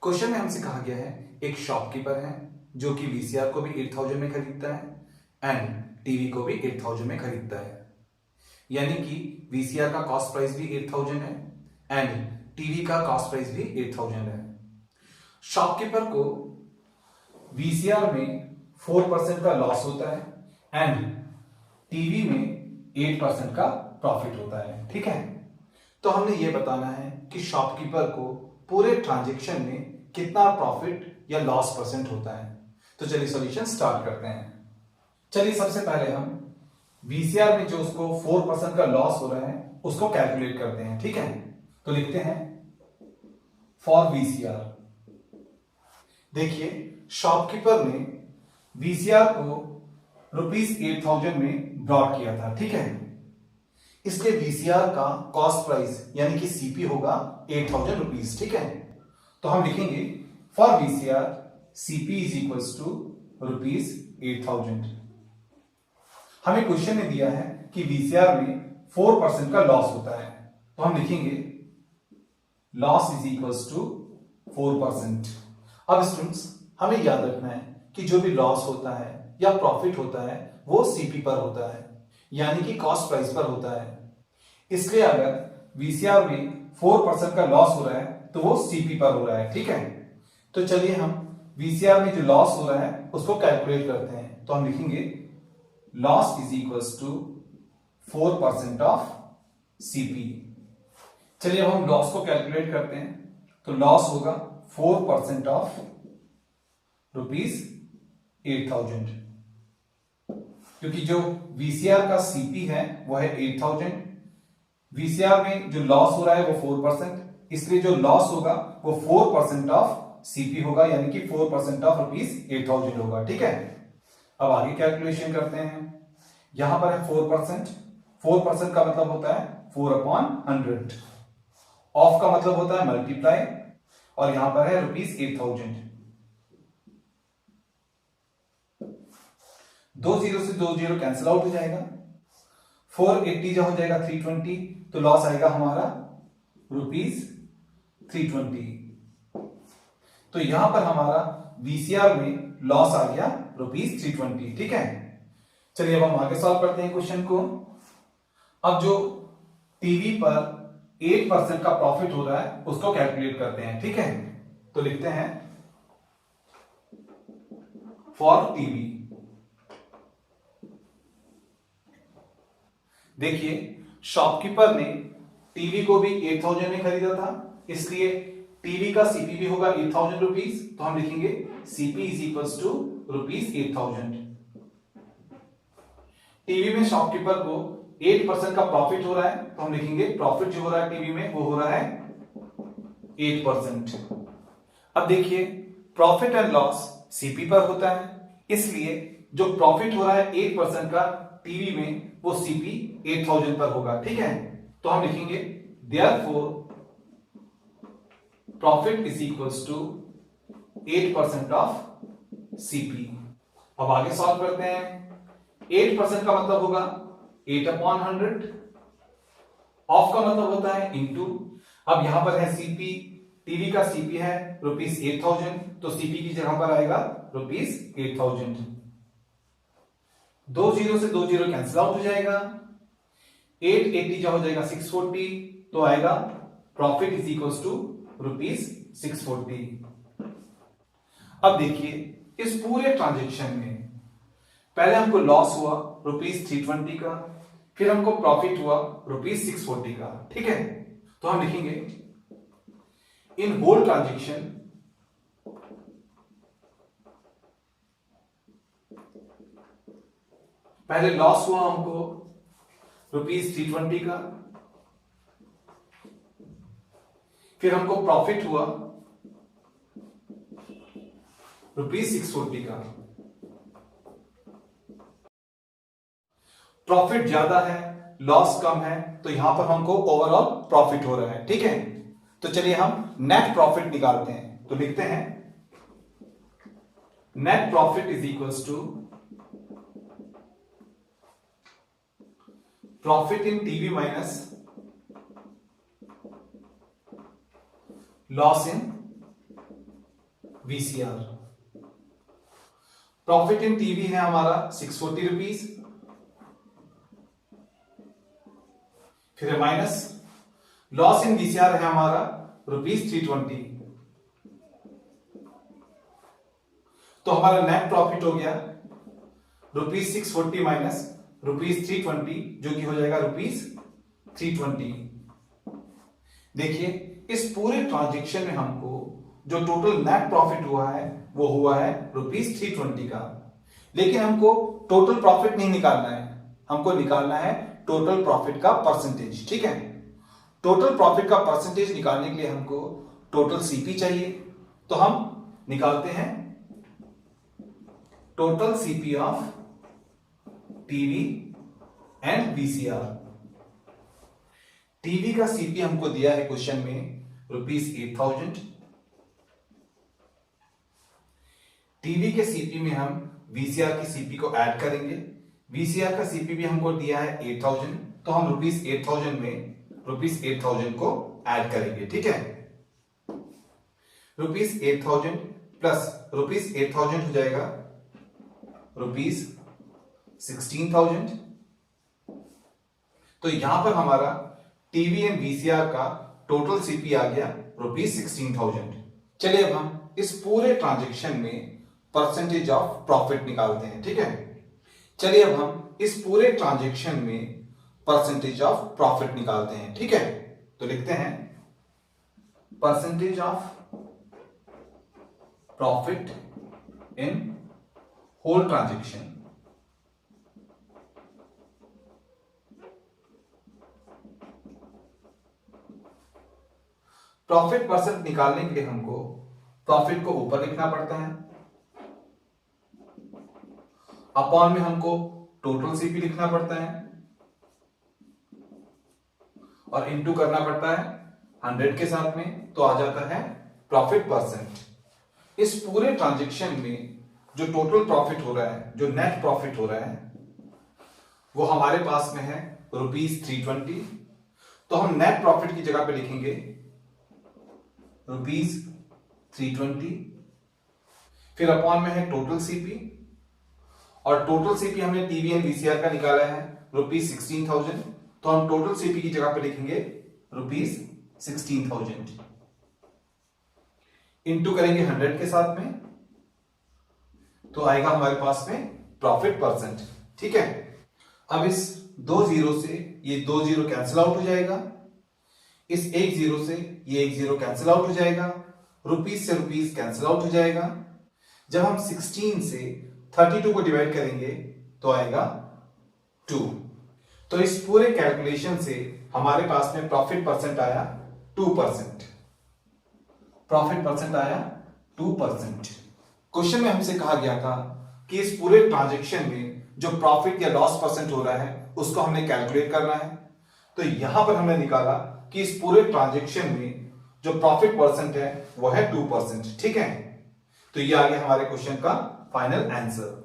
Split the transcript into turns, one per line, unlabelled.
Question में हमसे कहा गया है एक शॉपकीपर है जो कि वीसीआर को भी 8000 में खरीदता है एंड टीवी को भी 8000 में खरीदता है। यानी कि वीसीआर का कॉस्ट प्राइस भी 8000 है एंड टीवी का कॉस्ट प्राइस भी 8000 है। शॉपकीपर को वीसीआर में 4% का लॉस होता है एंड टीवी में 8% का प्रॉफिट होता है। ठीक है, तो हमने ये बताना है कि शॉपकीपर को पूरे ट्रांजैक्शन में कितना प्रॉफिट या लॉस परसेंट होता है। तो चलिए सॉल्यूशन स्टार्ट करते हैं। चलिए सबसे पहले हम वीसीआर में जो उसको 4% का लॉस हो रहा है उसको कैलकुलेट करते हैं। ठीक है, तो लिखते हैं फॉर वीसीआर। देखिए शॉपकीपर ने वीसीआर को ₹8000 में ब्रॉड किया था। ठीक है, इसलिए वीसीआर का कॉस्ट प्राइस यानी कि सीपी होगा 8000 रुपीज। ठीक है, तो हम लिखेंगे for VCR CP is equals to ₹8000। हमें क्वेश्चन में दिया है कि वीसीआर में 4% का लॉस होता है, तो हम लिखेंगे लॉस इज इक्वल्स टू 4%। अब स्टूडेंट्स हमें याद रखना है कि जो भी लॉस होता है या प्रॉफिट होता है वो सीपी पर होता है, यानी कि कॉस्ट प्राइस पर होता है। इसलिए अगर वीसीआर में 4% का लॉस हो रहा है तो वो सीपी पर हो रहा है। ठीक है, तो चलिए हम वीसीआर में जो लॉस हो रहा है उसको कैलकुलेट करते हैं। तो हम लिखेंगे loss is equals to 4% of CP. चलिए अब हम लॉस को कैलकुलेट करते हैं। तो लॉस होगा 4% ऑफ ₹8000, क्योंकि जो वीसीआर का सीपी है वो है 8000। वीसीआर में जो लॉस हो रहा है वो 4%, इसलिए जो लॉस होगा वो 4% ऑफ सीपी होगा, यानी कि 4% ऑफ ₹8000 होगा। ठीक है, अब आगे कैलकुलेशन करते हैं। यहां पर है 4%। 4% का मतलब होता है 4/100। ऑफ का मतलब होता है मल्टीप्लाई, और यहां पर है ₹8000। 2 जीरो से 2 जीरो कैंसिल आउट हो जाएगा। 480 जो हो जाएगा 320, तो लॉस आएगा हमारा ₹320। तो यहां पर हमारा वीसीआर में लॉस आ गया ₹320। ठीक है, चलिए अब हम आगे सॉल्व करते हैं क्वेश्चन को। अब जो टीवी पर 8% का प्रॉफिट हो रहा है उसको कैलकुलेट करते हैं। ठीक है, तो लिखते हैं फॉर टीवी। देखिए शॉपकीपर ने टीवी को भी 8000 में खरीदा था, इसलिए टीवी का सीपी भी होगा 8000 रुपीज। तो हम लिखेंगे CP is equals to ₹8000। TV में शॉपकीपर को 8% का प्रॉफिट हो रहा है, तो हम लिखेंगे प्रॉफिट जो हो रहा है टीवी में वो हो रहा है 8%। अब देखिए प्रॉफिट एंड लॉस सीपी पर होता है, इसलिए जो प्रॉफिट हो रहा है 8% का टीवी में वो सीपी 8000 पर होगा। ठीक है, तो हम लिखेंगे therefore profit is equals to 8% of CP. अब आगे सॉल्व करते हैं। 8% का मतलब होगा 8/100। ऑफ का मतलब होता है इनटू। अब यहां पर है सीपी, टीवी का सीपी है ₹8000, तो सीपी की जगह पर आएगा ₹8000। 2 जीरो से 2 जीरो कैंसिल आउट हो जाएगा। 880 जो हो जाएगा 640, तो आएगा प्रॉफिट इज इक्वल्स टू ₹640। अब देखिए इस पूरे ट्रांजेक्शन में पहले हमको लॉस हुआ ₹320 का, फिर हमको प्रॉफिट हुआ ₹640 का। ठीक है, तो हम लिखेंगे इन होल ट्रांजेक्शन पहले लॉस हुआ हमको ₹320 का, फिर हमको प्रॉफिट हुआ ₹640 का। प्रॉफिट ज्यादा है लॉस कम है, तो यहां पर हमको ओवरऑल प्रॉफिट हो रहा है। ठीक है, तो चलिए हम नेट प्रॉफिट निकालते हैं। तो लिखते हैं net profit is equals to profit in TV minus loss in VCR। Profit in TV है हमारा 640 रुपीज, फिर है माइनस लॉस इन VCR है हमारा ₹320। तो हमारा नेट प्रॉफिट हो गया ₹640 माइनस ₹320, जो कि हो जाएगा ₹320। देखिए इस पूरे ट्रांजैक्शन में हमको जो टोटल नेट प्रॉफिट हुआ है वो हुआ है ₹320 का, लेकिन हमको टोटल प्रॉफिट नहीं निकालना है, हमको निकालना है टोटल प्रॉफिट का परसेंटेज। ठीक है, टोटल प्रॉफिट का परसेंटेज निकालने के लिए हमको टोटल सीपी चाहिए, तो हम निकालते हैं total CP of TV and VCR। TV का सीपी हमको दिया है क्वेश्चन में ₹8,000। टीवी के सीपी में हम VCR की सीपी को ऐड करेंगे। VCR का सीपी भी हमको दिया है 8,000, तो हम ₹8,000 में ₹8,000 को ऐड करेंगे। ठीक है, ₹8,000 प्लस ₹8,000 हो जाएगा ₹16,000। तो यहां पर हमारा टीवी एंड VCR का टोटल सीपी आ गया ₹16,000। चलिए अब हम इस पूरे ट्रांजैक्शन में परसेंटेज ऑफ प्रॉफिट निकालते हैं। ठीक है, चलिए अब हम इस पूरे ट्रांजैक्शन में परसेंटेज ऑफ प्रॉफिट निकालते हैं। ठीक है, तो लिखते हैं percentage of profit in whole transaction. Profit percent निकालने के लिए हमको प्रॉफिट को ऊपर लिखना पड़ता है, अपॉन में हमको टोटल सीपी लिखना पड़ता है और इनटू करना पड़ता है 100 के साथ में, तो आ जाता है प्रॉफिट परसेंट। इस पूरे ट्रांजैक्शन में जो टोटल प्रॉफिट हो रहा है, जो नेट प्रॉफिट हो रहा है, वो हमारे पास में है ₹320। तो हम नेट प्रॉफिट की जगह पे लिखेंगे ₹320, फिर अपॉन में है टोटल सीपी, और टोटल सीपी हमने टीवी एंड VCR का निकाला है ₹16,000, तो हम टोटल सीपी की जगह पे लिखेंगे ₹16,000, इंटू करेंगे 100 के साथ में, तो आएगा हमारे पास में प्रॉफिट परसेंट। ठीक है, अब इस 2 जीरो से ये 2 जीरो कैंसिल आउट हो जाएगा, इस 1 जीरो से ये 1 जीरो कैंसिल आउट हो जाएगा, रुपीस से रुपीस कैंसिल आउट हो जाएगा। जब हम 16 से 32 को डिवाइड करेंगे तो आएगा 2। तो इस पूरे कैलकुलेशन से हमारे पास में प्रॉफिट परसेंट आया 2%। प्रॉफिट परसेंट आया 2%। क्वेश्चन में हमसे कहा गया था कि इस पूरे ट्रांजैक्शन में जो प्रॉफिट या लॉस परसेंट हो रहा है उसको हमने कैलकुलेट करना है। तो यहां पर हमने निकाला कि इस पूरे ट्रांजैक्शन में जो प्रॉफिट परसेंट है वो है 2%। ठीक है, तो ये आ गया हमारे क्वेश्चन का फाइनल आंसर।